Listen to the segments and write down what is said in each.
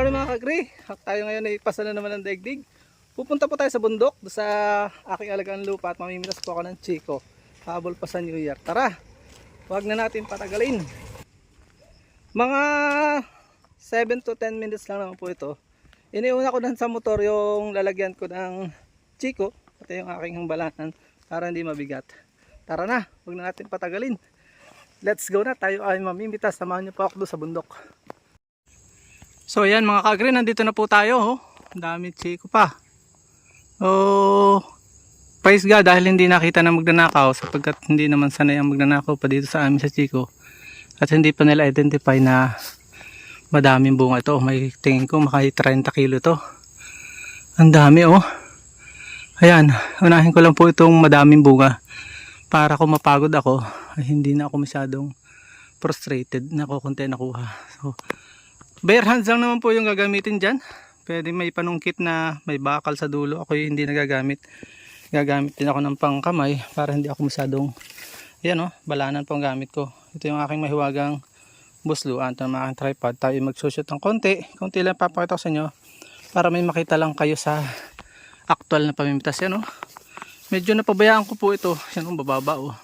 morning mga kagri. Tayo ngayon ay pasa na naman ng daigdig. Pupunta po tayo sa bundok sa aking alagang lupa at mamimitas po ako ng chiko. Habol pa sa New Year. Tara, huwag na natin patagalin. Mga 7 to 10 minutes lang naman po ito. Iniuna ko na sa motor yung lalagyan ko ng chiko at yung aking hambalanan para hindi mabigat. Tara na, huwag na natin patagalin. Let's go na, tayo ay mamimitas. Samahan niyo po ako doon sa bundok. So ayan mga kagri, nandito na po tayo. Oh. Ang dami chiko pa. Oh, praise God dahil hindi nakita na magnanakaw sapagkat hindi naman sanay ang magnanakaw pa dito sa amin sa chiko. At hindi pa nila identify na madaming bunga ito. May tingin ko maka 30 kilo ito. Ang dami oh. Ayan, unahin ko lang po itong madaming bunga para kung mapagod ako ay hindi na ako masyadong frustrated na ko konti nakuha. So bare hands lang naman po yung gagamitin dyan. Pwede may panungkit na may bakal sa dulo. Ako yung hindi nagagamit. Gagamit din ako ng pangkamay para hindi ako masyadong, ayan o, balanan po ang gamit ko. Ito yung aking mahiwagang busluan. Ito ang aking tripod. Tayo magsushoot ng konti. Konti lang papakita ko sa inyo para may makita lang kayo sa actual na pamimitas. Yan o. Medyo napabayaan ko po ito. Yan o, bababa o.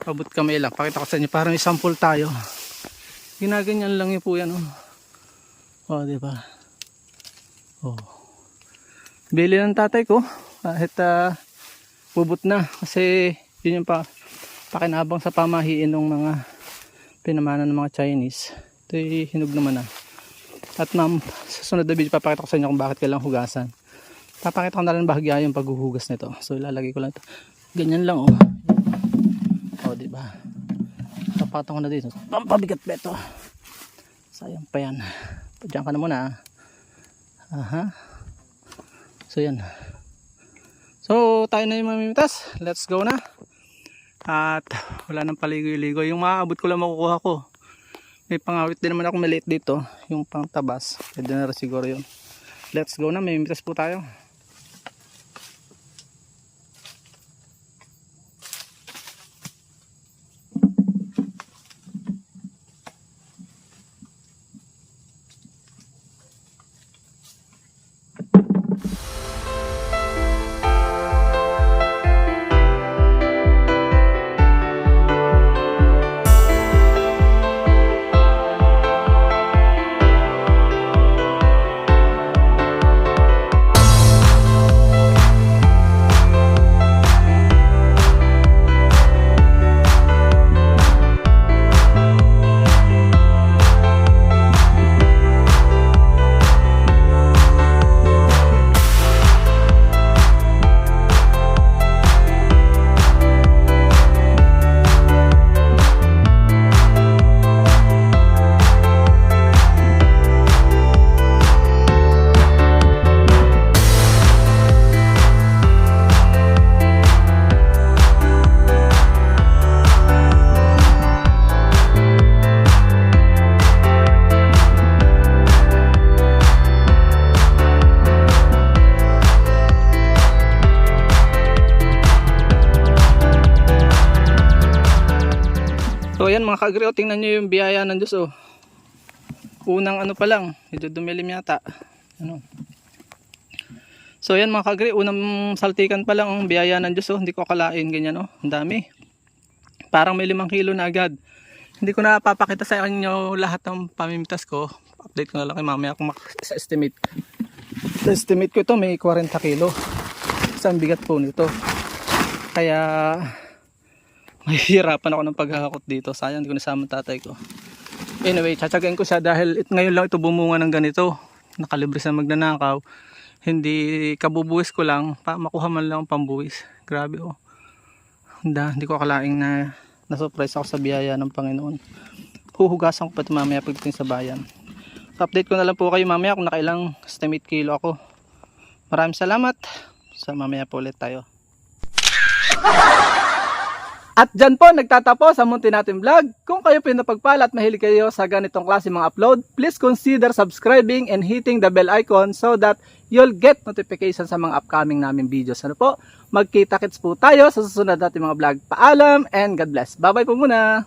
Pabot kamay lang. Pakita ko sa inyo para may sample tayo. Ginaganyan lang yun po yan o. O, diba? O. Bili ng tatay ko. Kahit bubot na. Kasi yun yung pakinabang sa pamahiin ng mga pinamana ng mga Chinese. Ito'y hinog naman na. At ma'am, sa sunod na video papakita ko sa inyo kung bakit kailangang hugasan. Papakita ko na lang bahagya yung paghuhugas nito. So ilalagay ko lang ito. Ganyan lang o. O, diba? Tapatan ko na dito. Pampabigat ba ito? Sayang pa yan. Diyan ka na muna. Aha. So yan. So tayo na yung mamimitas. Let's go na. At wala nang paligoy-ligoy. Yung maaabot ko lang makukuha ko. May pangawit din naman ako maliit dito. Yung pangtabas. Pwede na rin siguro yun. Let's go na. Mamimitas po tayo. So ayan mga kagri, tingnan nyo yung biyaya ng Diyos oh. Unang ano pa lang, medyo dumilim yata. Ano. So ayan mga kagri, unang saltikan pa lang ang biyaya ng Diyos oh. Hindi ko akalain ganyan oh. Ang dami. Parang may 5 kilo na agad. Hindi ko na papakita sa inyo lahat ng pamimitas ko. Update ko na lang kay mamaya kung sa estimate. Sa estimate ko ito may 40 kilo. Isang bigat po nito. Kaya mahihirapan ako ng paghahakot dito. Sayang hindi ko nasama tatay ko. Anyway, tsatsagain ko siya dahil ngayon lang ito bumunga ng ganito. Nakalibre sa magnanakaw. Hindi kabubuwis ko lang. Makuha man lang pambuwis. Grabe oh. Hindi ko akalaing na na-surprise ako sa biyaya ng Panginoon. Huhugasan ko pati mamaya pagdating sa bayan. Update ko na lang po kayo mamaya kung nakailang estimate kilo ako. Maraming salamat. Sa mamaya po ulit tayo. At dyan po nagtatapos ang munti natin vlog. Kung kayo pinapagpala at mahilig kayo sa ganitong klase mga upload, please consider subscribing and hitting the bell icon so that you'll get notification sa mga upcoming namin videos. Ano po? Magkita-kits po tayo sa susunod natin mga vlog. Paalam and God bless. Bye bye po muna.